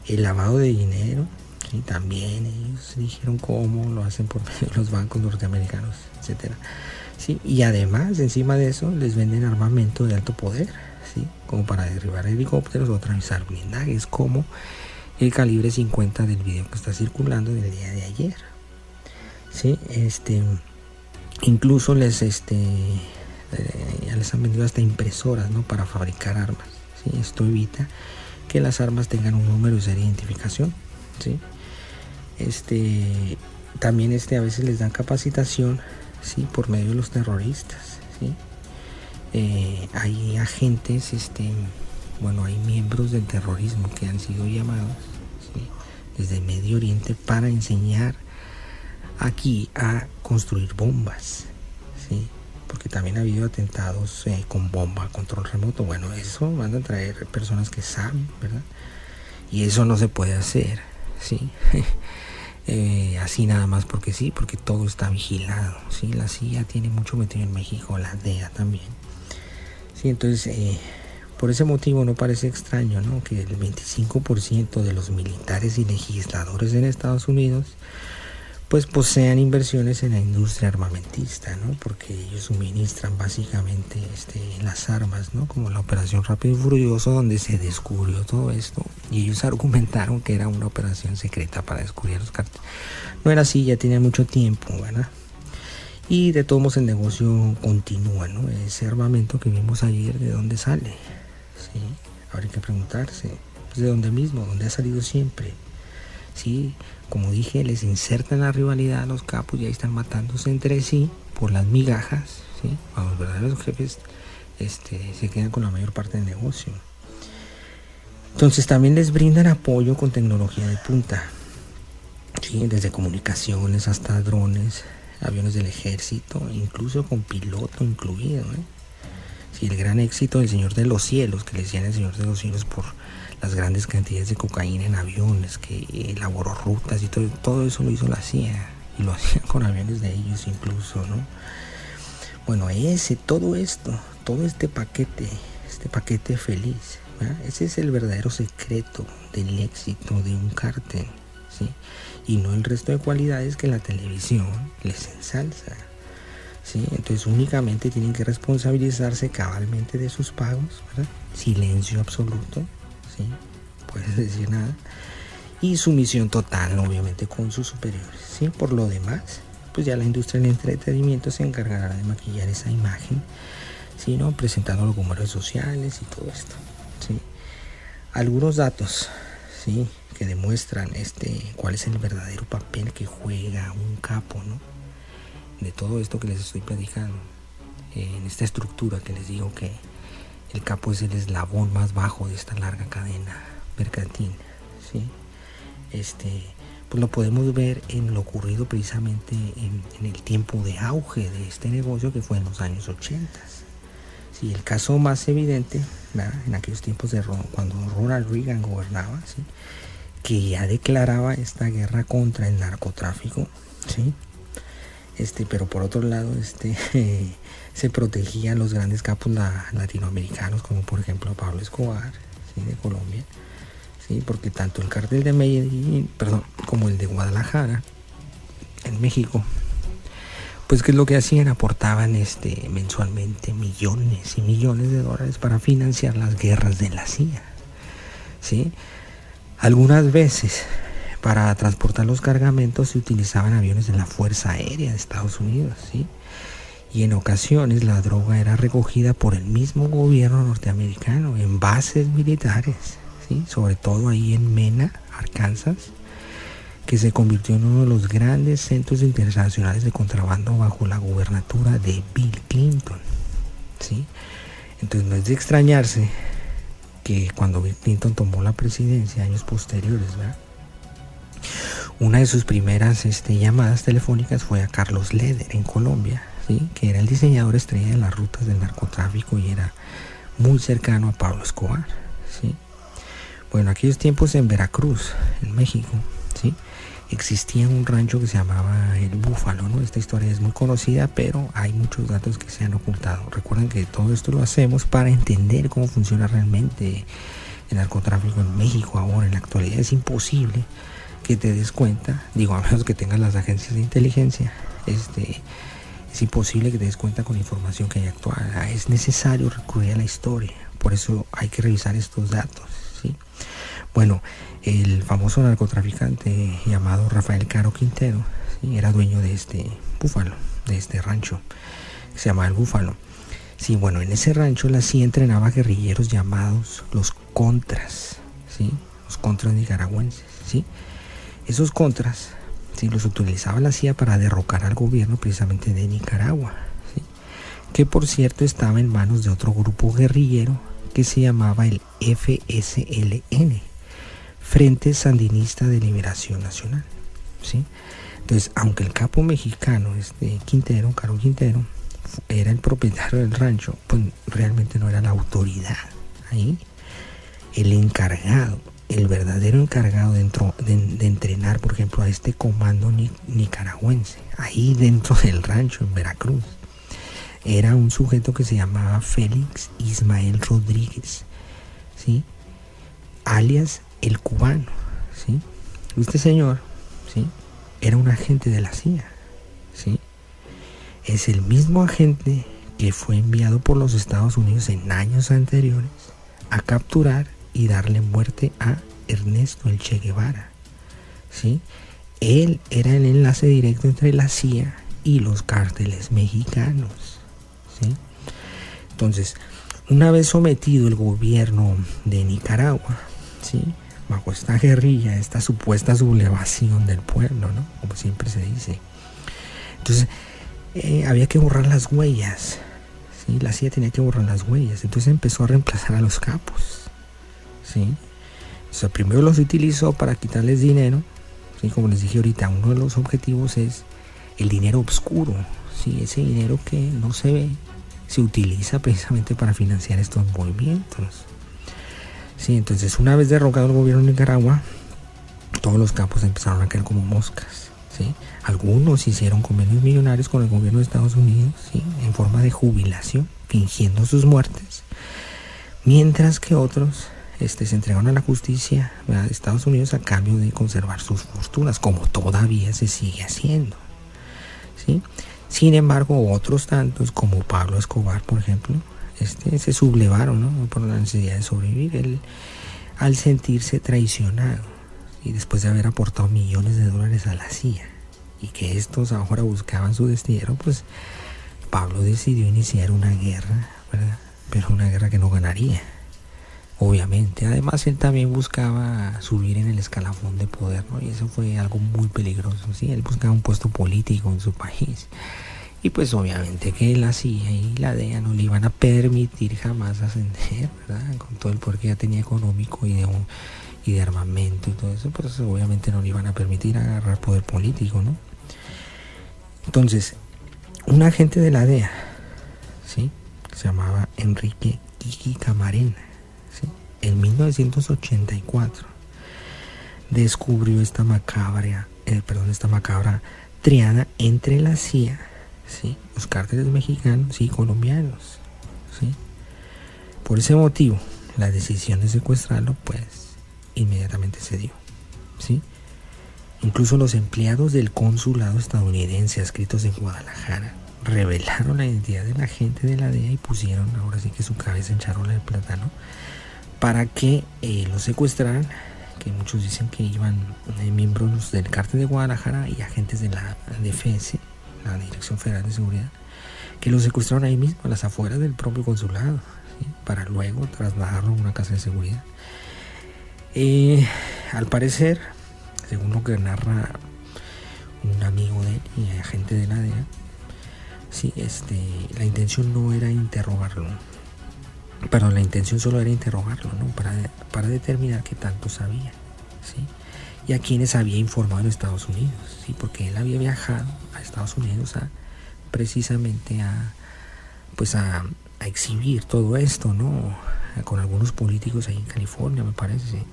El lavado de dinero, ¿sí? También ellos dijeron cómo lo hacen por medio de los bancos norteamericanos, etcétera. ¿Sí? Y además, encima de eso, les venden armamento de alto poder, ¿sí? Como para derribar helicópteros o atravesar blindajes, como el calibre 50 del video que está circulando del día de ayer. ¿Sí? Incluso ya les han vendido hasta impresoras, ¿no? Para fabricar armas, ¿sí? Esto evita que las armas tengan un número de serie de identificación, ¿sí? También a veces les dan capacitación, ¿sí? Por medio de los terroristas, ¿sí? Hay agentes, hay miembros del terrorismo que han sido llamados, ¿sí? Desde Medio Oriente para enseñar aquí a construir bombas, ¿sí? Porque también ha habido atentados con bomba, control remoto. Bueno, eso van a traer personas que saben, ¿verdad? Y eso no se puede hacer, ¿sí? Así nada más porque sí, porque todo está vigilado, ¿sí? La CIA tiene mucho metido en México, la DEA también, ¿sí? Entonces, por ese motivo no parece extraño, ¿no? Que el 25% de los militares y legisladores en Estados Unidos pues posean inversiones en la industria armamentista, ¿no? Porque ellos suministran básicamente las armas, ¿no? Como la operación Rápido y Furioso, donde se descubrió todo esto, y ellos argumentaron que era una operación secreta para descubrir los cárteles. No era así, ya tenía mucho tiempo, ¿verdad? Y de todos modos el negocio continúa, ¿no? Ese armamento que vimos ayer, ¿de dónde sale? ¿Sí? Habría que preguntarse, pues de dónde mismo, dónde ha salido siempre. Sí, como dije, les insertan la rivalidad a los capos y ahí están matándose entre sí por las migajas, ¿sí? A los verdaderos jefes se quedan con la mayor parte del negocio. Entonces también les brindan apoyo con tecnología de punta, ¿sí? Desde comunicaciones hasta drones, aviones del ejército, incluso con piloto incluido, ¿eh? Sí, el gran éxito del Señor de los Cielos, que le decían el Señor de los Cielos por las grandes cantidades de cocaína en aviones, que elaboró rutas y todo eso lo hizo la CIA, y lo hacían con aviones de ellos incluso, ¿no? Bueno, todo este paquete feliz, ¿verdad? Ese es el verdadero secreto del éxito de un cártel, ¿sí? Y no el resto de cualidades que la televisión les ensalza, ¿sí? Entonces únicamente tienen que responsabilizarse cabalmente de sus pagos, ¿verdad? Silencio absoluto, ¿sí? Puedes decir nada. Y sumisión total, obviamente, con sus superiores, ¿sí? Por lo demás, pues ya la industria del entretenimiento se encargará de maquillar esa imagen, ¿sí? ¿No? Presentándolo como redes sociales y todo esto, ¿sí? Algunos datos, ¿sí? Que demuestran cuál es el verdadero papel que juega un capo, ¿no? De todo esto que les estoy platicando, en esta estructura que les digo que el capo es el eslabón más bajo de esta larga cadena mercantil, ¿sí? Pues lo podemos ver en lo ocurrido precisamente en el tiempo de auge de este negocio, que fue en los años 80. Sí, el caso más evidente, ¿verdad? En aquellos tiempos cuando Ronald Reagan gobernaba, ¿sí? Que ya declaraba esta guerra contra el narcotráfico, ¿sí? Pero por otro lado, se protegían los grandes capos latinoamericanos, como por ejemplo Pablo Escobar, ¿sí? De Colombia, ¿sí? Porque tanto el cártel de Medellín, como el de Guadalajara, en México, pues ¿qué es lo que hacían? Aportaban mensualmente millones y millones de dólares para financiar las guerras de la CIA, ¿sí? Algunas veces para transportar los cargamentos se utilizaban aviones de la Fuerza Aérea de Estados Unidos, ¿sí? Y en ocasiones la droga era recogida por el mismo gobierno norteamericano en bases militares, ¿sí? Sobre todo ahí en Mena, Arkansas, que se convirtió en uno de los grandes centros internacionales de contrabando bajo la gubernatura de Bill Clinton, ¿sí? Entonces no es de extrañarse que cuando Bill Clinton tomó la presidencia años posteriores, ¿verdad? Una de sus primeras llamadas telefónicas fue a Carlos Leder en Colombia, ¿sí? Que era el diseñador estrella de las rutas del narcotráfico y era muy cercano a Pablo Escobar, ¿sí? Bueno, aquellos tiempos en Veracruz, en México, ¿sí? Existía un rancho que se llamaba El Búfalo, ¿no? Esta historia es muy conocida, pero hay muchos datos que se han ocultado. Recuerden que todo esto lo hacemos para entender cómo funciona realmente el narcotráfico en México ahora, en la actualidad, es imposible que te des cuenta, digo, a menos que tengas las agencias de inteligencia, es imposible que te des cuenta con la información que hay actual. Es necesario recurrir a la historia, por eso hay que revisar estos datos, ¿sí? Bueno, el famoso narcotraficante llamado Rafael Caro Quintero, ¿sí? Era dueño de este búfalo, de este rancho, que se llamaba El Búfalo. Sí, bueno, en ese rancho la CIA entrenaba guerrilleros llamados los contras, ¿sí? Los contras nicaragüenses, ¿sí? Esos contras, ¿sí? Los utilizaba la CIA para derrocar al gobierno precisamente de Nicaragua, ¿sí? Que por cierto estaba en manos de otro grupo guerrillero que se llamaba el FSLN, Frente Sandinista de Liberación Nacional, ¿sí? Entonces, aunque el capo mexicano, Quintero, Caro Quintero, era el propietario del rancho, pues realmente no era la autoridad ahí. El encargado, el verdadero encargado de entrenar, por ejemplo, a este comando nicaragüense, ahí dentro del rancho en Veracruz, era un sujeto que se llamaba Félix Ismael Rodríguez, ¿sí? Alias el Cubano, ¿sí? Este señor, ¿sí? Era un agente de la CIA, ¿sí? Es el mismo agente que fue enviado por los Estados Unidos en años anteriores a capturar y darle muerte a Ernesto el Che Guevara, ¿sí? Él era el enlace directo entre la CIA y los cárteles mexicanos, ¿sí? Entonces, una vez sometido el gobierno de Nicaragua, ¿sí? Bajo esta guerrilla, esta supuesta sublevación del pueblo, ¿no? Como siempre se dice. Entonces, había que borrar las huellas, ¿sí? La CIA tenía que borrar las huellas. Entonces empezó a reemplazar a los capos, ¿sí? O sea, primero los utilizó para quitarles dinero, ¿sí? Como les dije ahorita, uno de los objetivos es el dinero oscuro, ¿sí? Ese dinero que no se ve, se utiliza precisamente para financiar estos movimientos, ¿sí? Entonces, una vez derrocado el gobierno de Nicaragua, todos los capos empezaron a caer como moscas, ¿sí? Algunos hicieron convenios millonarios con el gobierno de Estados Unidos, ¿sí? En forma de jubilación, fingiendo sus muertes, mientras que otros se entregaron a la justicia, ¿verdad?, de Estados Unidos a cambio de conservar sus fortunas, como todavía se sigue haciendo, ¿sí? Sin embargo, otros tantos, como Pablo Escobar, por ejemplo, se sublevaron, ¿no?, por la necesidad de sobrevivir, él, al sentirse traicionado y después de haber aportado millones de dólares a la CIA y que estos ahora buscaban su destierro, pues Pablo decidió iniciar una guerra, ¿verdad? Pero una guerra que no ganaría, obviamente. Además, él también buscaba subir en el escalafón de poder, ¿no? Y eso fue algo muy peligroso, ¿sí? Él buscaba un puesto político en su país. Y pues obviamente que la CIA y la DEA no le iban a permitir jamás ascender, ¿verdad? Con todo el poder que ya tenía económico y de armamento y todo eso, pues obviamente no le iban a permitir agarrar poder político, ¿no? Entonces, un agente de la DEA, ¿sí?, se llamaba Enrique Kiki Camarena, ¿sí?, en 1984 descubrió esta macabra triada entre la CIA, ¿sí?, los cárteles mexicanos y colombianos, ¿sí? Por ese motivo, la decisión de secuestrarlo, pues, inmediatamente se dio, ¿sí? Incluso los empleados del consulado estadounidense adscritos en Guadalajara revelaron la identidad del agente de la DEA y pusieron ahora sí que su cabeza en charola de plátano para que lo secuestraran, que muchos dicen que iban miembros del cártel de Guadalajara y agentes de la DFS, la Dirección Federal de Seguridad, que lo secuestraron ahí mismo, a las afueras del propio consulado, ¿sí?, para luego trasladarlo a una casa de seguridad. Al parecer, según lo que narra un amigo de él y agente de la DEA, sí, la intención no era interrogarlo, pero la intención solo era interrogarlo, ¿no?, para determinar qué tanto sabía, ¿sí?, y a quienes había informado en Estados Unidos, ¿sí?, porque él había viajado a Estados Unidos precisamente a exhibir todo esto, ¿no?, con algunos políticos ahí en California, me parece,